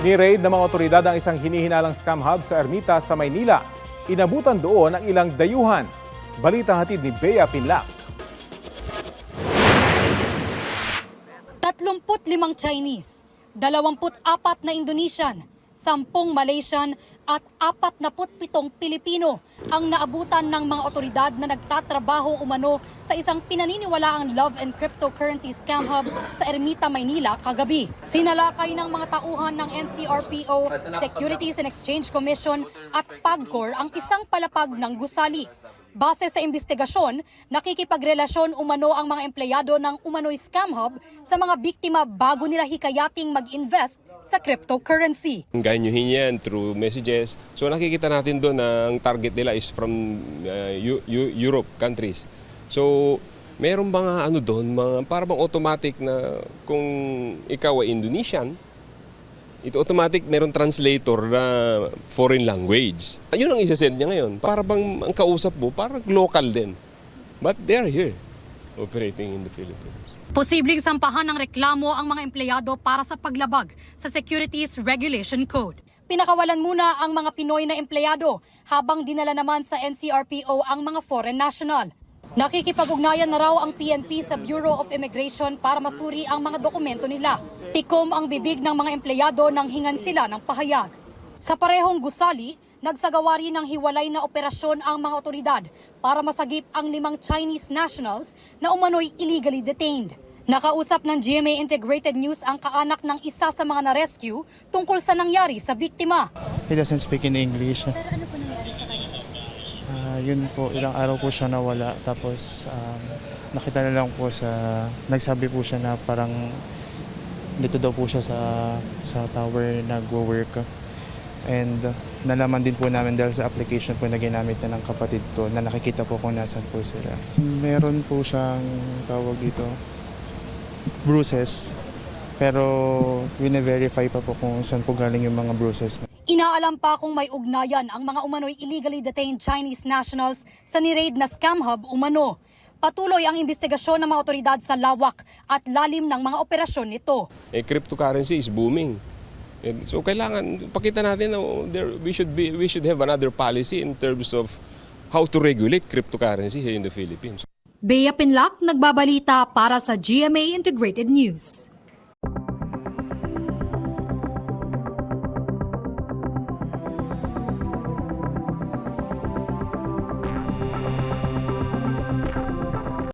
Ni-raid ng mga otoridad ang isang hinihinalang scam hub sa Ermita sa Maynila. Inabutan doon ang ilang dayuhan. Balita hatid ni Bea Pinlac. 35 Chinese, 24 na Indonesian, 10 Malaysian at 47 Pilipino ang naabutan ng mga otoridad na nagtatrabaho umano sa isang pinaniniwalaang love and cryptocurrency scam hub sa Ermita, Maynila kagabi. Sinalakay ng mga tauhan ng NCRPO, Securities and Exchange Commission at PAGCOR ang isang palapag ng gusali. Base sa investigasyon, nakikipagrelasyon umano ang mga empleyado ng umano'y scam hub sa mga biktima bago nila hikayating mag-invest sa cryptocurrency. Ganyuhin yan through messages. So nakikita natin doon na ang target nila is from Europe countries. So meron mga doon, para bang automatic na kung ikaw ay Indonesian, ito automatic meron translator na foreign language. Ayun ang isa-send niya ngayon. Para bang ang kausap mo, parang local din. But they're here, operating in the Philippines. Posibleng sampahan ng reklamo ang mga empleyado para sa paglabag sa Securities Regulation Code. Pinakawalan muna ang mga Pinoy na empleyado habang dinala naman sa NCRPO ang mga foreign national. Nakikipag-ugnayan na raw ang PNP sa Bureau of Immigration para masuri ang mga dokumento nila. Tikom ang bibig ng mga empleyado nang hingan sila ng pahayag. Sa parehong gusali, nagsagawa rin ng hiwalay na operasyon ang mga otoridad para masagip ang 5 Chinese nationals na umano'y illegally detained. Nakausap ng GMA Integrated News ang kaanak ng isa sa mga na-rescue tungkol sa nangyari sa biktima. He doesn't speak in English. Pero ano po nangyari sa kanya? Yun po, ilang araw po siya nawala. Tapos nakita na lang po nagsabi po siya na parang dito daw po siya sa tower nagwo-work. And nalaman din po namin dahil sa application po na ginamit na ng kapatid ko na nakikita po kung nasan po sila. Meron po siyang tawag dito, bruises. Pero wine-verify pa po kung saan po galing yung mga bruises. Inaalam pa kung may ugnayan ang mga umano'y illegally detained Chinese nationals sa ni-raid na scam hub umano. Patuloy ang investigasyon ng mga otoridad sa lawak at lalim ng mga operasyon nito. Cryptocurrency is booming. And so kailangan pakita natin na we should have another policy in terms of how to regulate cryptocurrency here in the Philippines. Bea Pinlac, nagbabalita para sa GMA Integrated News.